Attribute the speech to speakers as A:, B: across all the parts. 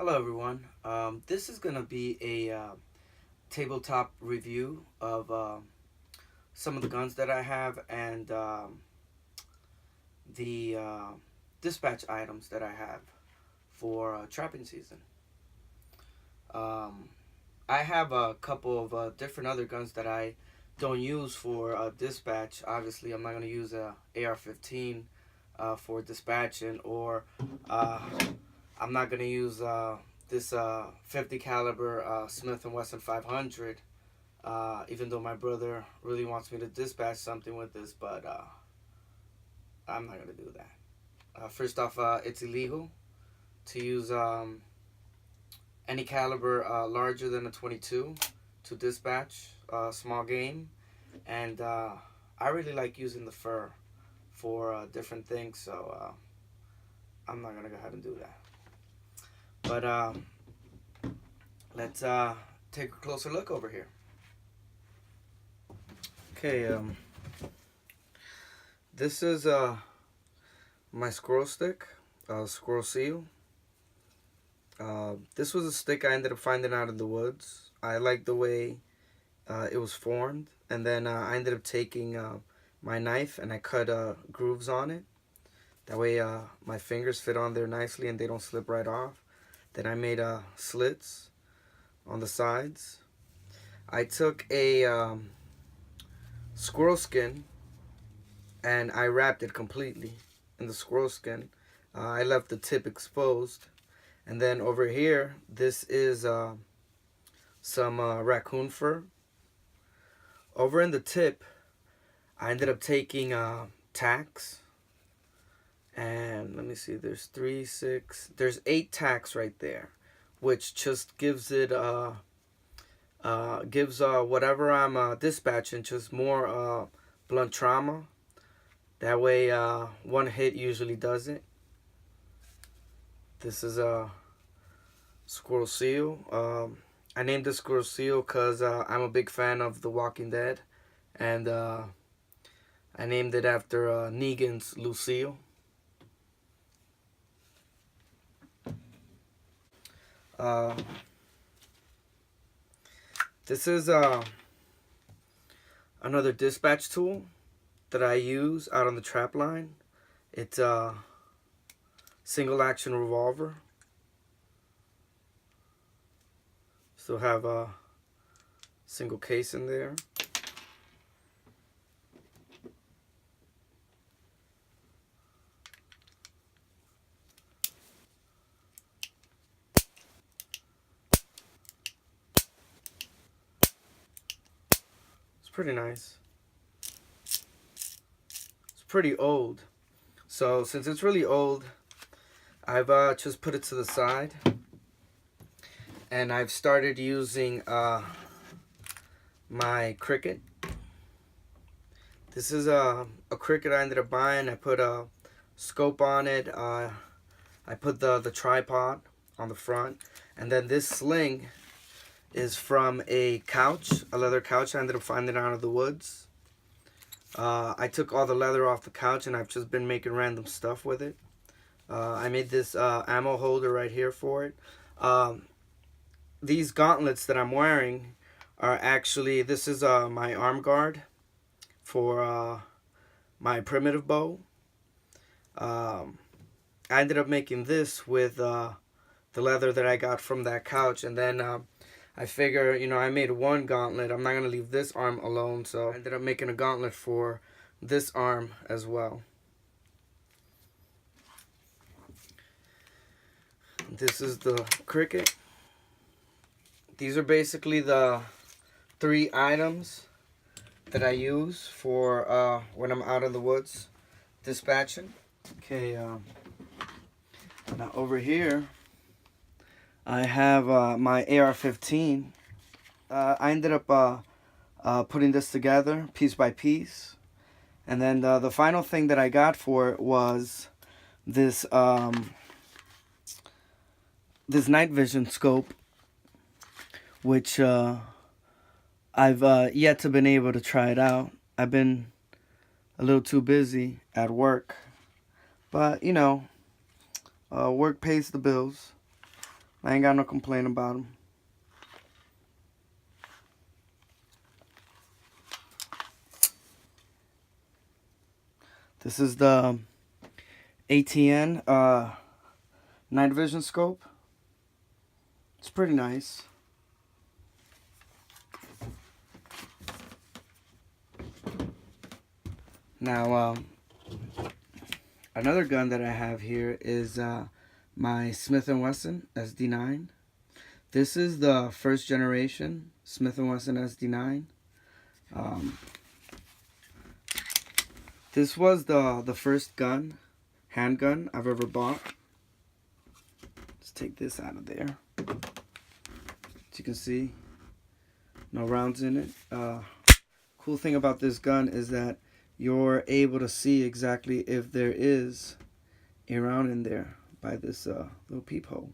A: Hello everyone. This is going to be a tabletop review of some of the guns that I have and the dispatch items that I have for trapping season. Um, I have a couple of different other guns that I don't use for dispatch. Obviously, I'm not going to use a AR-15 for dispatching, or uh, I'm not going to use this 50 caliber Smith and Wesson 500. Even though my brother really wants me to dispatch something with this, but I'm not going to do that. First off, it's illegal to use any caliber larger than a 22 to dispatch small game, and I really like using the fur for different things, so I'm not gonna go ahead and do that. But let's take a closer look over here. Okay, this is my squirrel stick, squirrel seal. This was a stick I ended up finding out in the woods. I liked the way it was formed, and then I ended up taking my knife and I cut grooves on it. That way my fingers fit on there nicely and they don't slip right off. Then I made slits on the sides. I took a squirrel skin and I wrapped it completely in the squirrel skin. I left the tip exposed. And then over here, this is some raccoon fur. Over in the tip, I ended up taking tacks. And let me see, there's 3, 6, there's 8 tacks right there, which just gives it, gives whatever I'm dispatching just more blunt trauma. That way, one hit usually does it. This is a squirrel seal. I named this squirrel seal because I'm a big fan of The Walking Dead, and I named it after Negan's Lucille. This is another dispatch tool that I use out on the trap line. It's a single action revolver. Still have a single case in there. It's pretty nice. It's pretty old. So since it's really old, I've just put it to the side. And I've started using my cricket. This is a cricket I ended up buying. I put a scope on it. I put the tripod on the front. And then this sling is from a couch, a leather couch I ended up finding out of the woods. I took all the leather off the couch and I've just been making random stuff with it. I made this ammo holder right here for it. These gauntlets that I'm wearing are actually, this is my arm guard for my primitive bow. I ended up making this with the leather that I got from that couch, and then I figure, you know, I made one gauntlet. I'm not going to leave this arm alone, so I ended up making a gauntlet for this arm as well. This is the cricket. These are basically the 3 items that I use for when I'm out in the woods dispatching. Okay, now over here I have my AR-15. I ended up putting this together piece by piece, and then the final thing that I got for it was this this night vision scope, which I've yet to been able to try it out. I've been a little too busy at work, but you know, work pays the bills. I ain't got no complaint about them. This is the ATN night vision scope. It's pretty nice. Now, another gun that I have here is my Smith & Wesson SD9. This is the first generation Smith & Wesson SD9. This was the first handgun I've ever bought. Let's take this out of there. As you can see, no rounds in it. Cool thing about this gun is that you're able to see exactly if there is a round in there by this little peephole.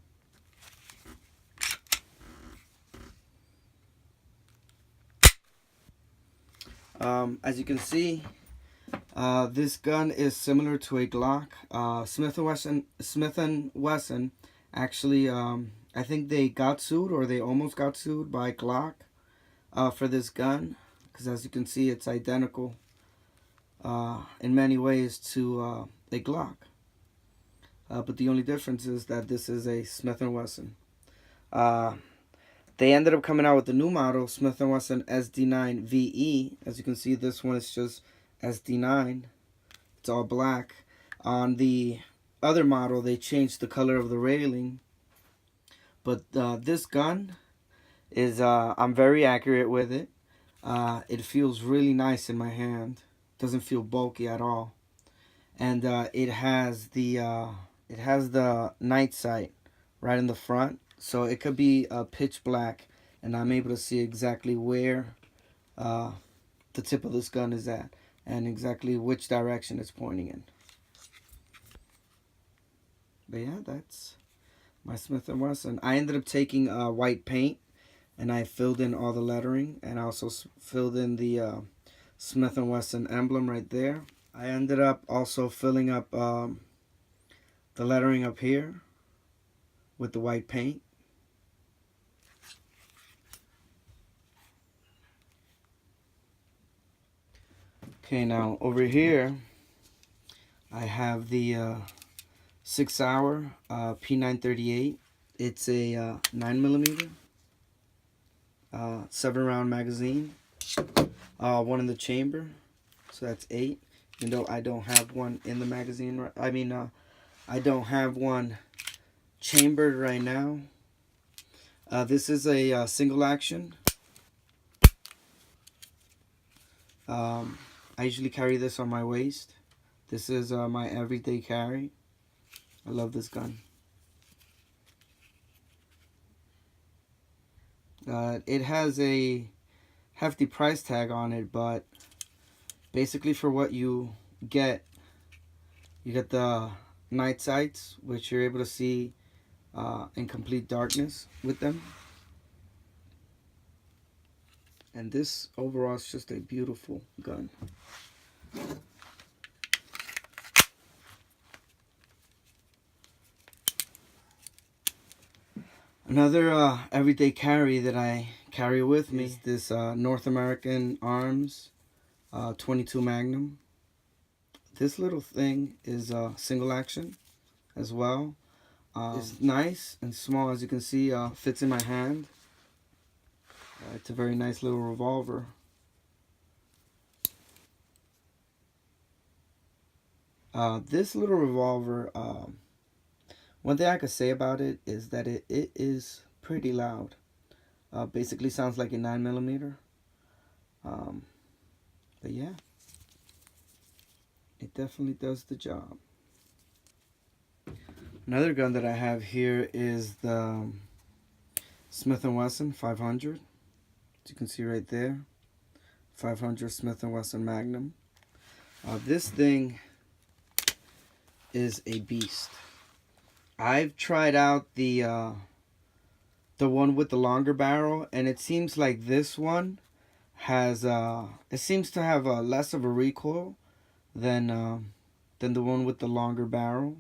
A: As you can see, this gun is similar to a Glock. Smith & Wesson actually, I think they got sued, or they almost got sued by Glock for this gun, because as you can see, it's identical in many ways to a Glock. But the only difference is that this is a Smith & Wesson. They ended up coming out with the new model, Smith & Wesson SD9 VE. As you can see, this one is just SD9. It's all black. On the other model, they changed the color of the railing. But this gun is, I'm very accurate with it. It feels really nice in my hand. Doesn't feel bulky at all. And it has the night sight right in the front. So it could be pitch black, and I'm able to see exactly where the tip of this gun is at, and exactly which direction it's pointing in. But yeah, that's my Smith & Wesson. I ended up taking white paint, and I filled in all the lettering, and I also filled in the Smith & Wesson emblem right there. I ended up also filling up the lettering up here with the white paint. Okay, now over here I have the 6 Hour P938. It's a 9mm 7-round magazine, one in the chamber, so that's 8. Even though I don't have one in the magazine, I don't have one chambered right now. This is a single action. I usually carry this on my waist. This is my everyday carry. I love this gun. It has a hefty price tag on it, but basically for what you get the night sights, which you're able to see in complete darkness with them. And this overall is just a beautiful gun. Another everyday carry that I carry with me is this North American Arms 22 Magnum. This little thing is single action as well. It's nice and small, as you can see, fits in my hand. It's a very nice little revolver. This little revolver, one thing I could say about it is that it is pretty loud. Basically sounds like a 9mm. But yeah, it definitely does the job. Another gun that I have here is the Smith & Wesson 500. As you can see right there, 500 Smith & Wesson Magnum. This thing is a beast. I've tried out the one with the longer barrel, and it seems like this one has it seems to have less of a recoil than the one with the longer barrel.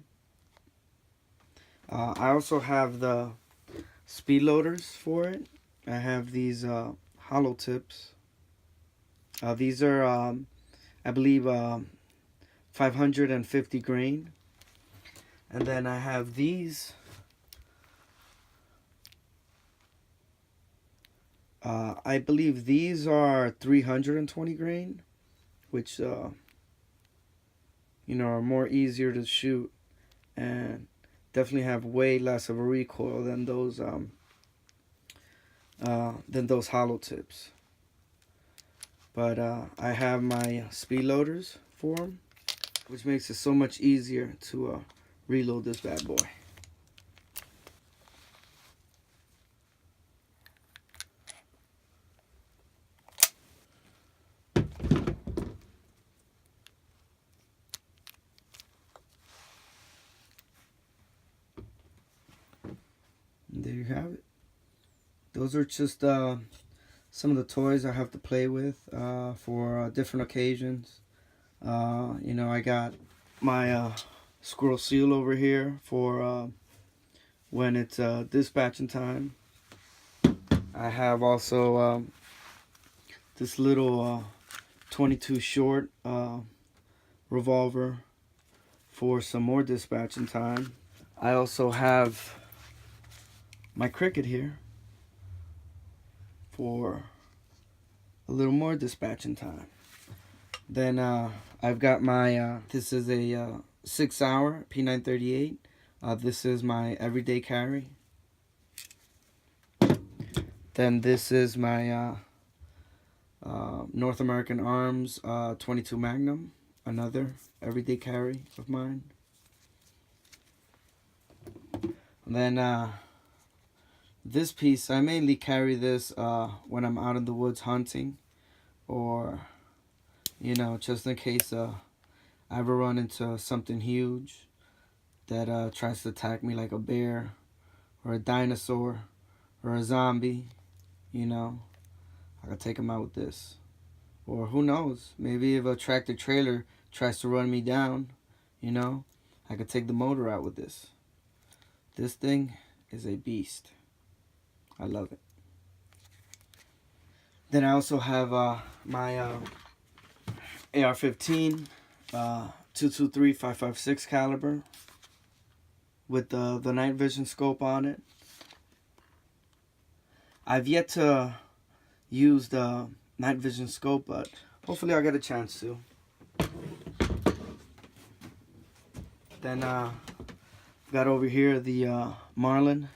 A: I also have the speed loaders for it. I have these hollow tips. These are, I believe, 550 grain. And then I have these. I believe these are 320 grain, which, are more easier to shoot and definitely have way less of a recoil than those hollow tips. But I have my speed loaders for them, which makes it so much easier to reload this bad boy. And there you have it. Those are just some of the toys I have to play with for different occasions. I got my squirrel seal over here for when it's dispatching time. I have also this little 22 short revolver for some more dispatching time. I also have my cricket here for a little more dispatching time. Then I've got my, this is a 6-hour P938. This is my everyday carry. Then this is my North American Arms 22 Magnum, another everyday carry of mine. And then this piece, I mainly carry this when I'm out in the woods hunting, or just in case I ever run into something huge that tries to attack me, like a bear or a dinosaur or a zombie. I could take them out with this. Or who knows, maybe if a tractor trailer tries to run me down, I could take the motor out with this. This thing is a beast. I love it. Then I also have my AR-15 .223-5.56 caliber with the night vision scope on it. I've yet to use the night vision scope, but hopefully I'll get a chance to. Then I've got over here the Marlin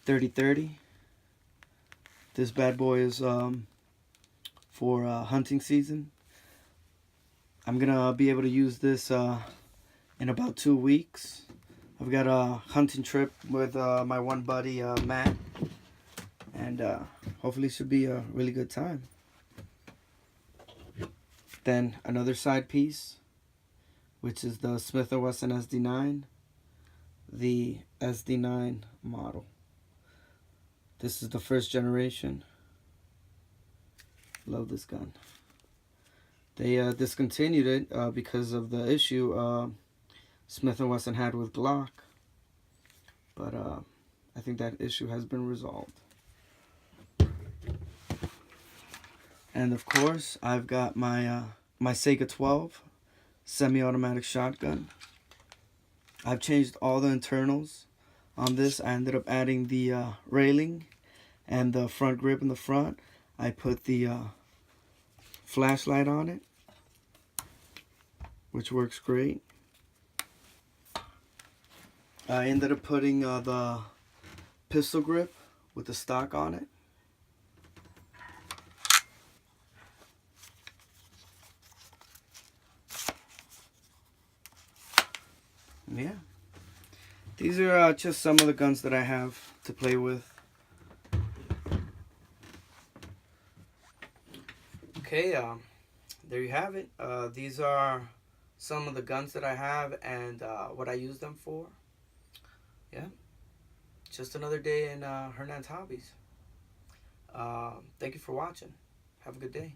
A: 3030. This bad boy is for hunting season. I'm gonna be able to use this in about 2 weeks. I've got a hunting trip with my one buddy Matt, and hopefully it should be a really good time. Then another side piece, which is the Smith & Wesson SD9, the SD9 model. This is the first generation. Love this gun. They discontinued it because of the issue Smith & Wesson had with Glock. But I think that issue has been resolved. And of course, I've got my my Sega 12 semi-automatic shotgun. I've changed all the internals on this. I ended up adding the railing and the front grip in the front. I put the flashlight on it, which works great. I ended up putting the pistol grip with the stock on it. Yeah, these are just some of the guns that I have to play with. Okay, there you have it. These are some of the guns that I have and what I use them for. Yeah, just another day in Hernan's Hobbies. Thank you for watching. Have a good day.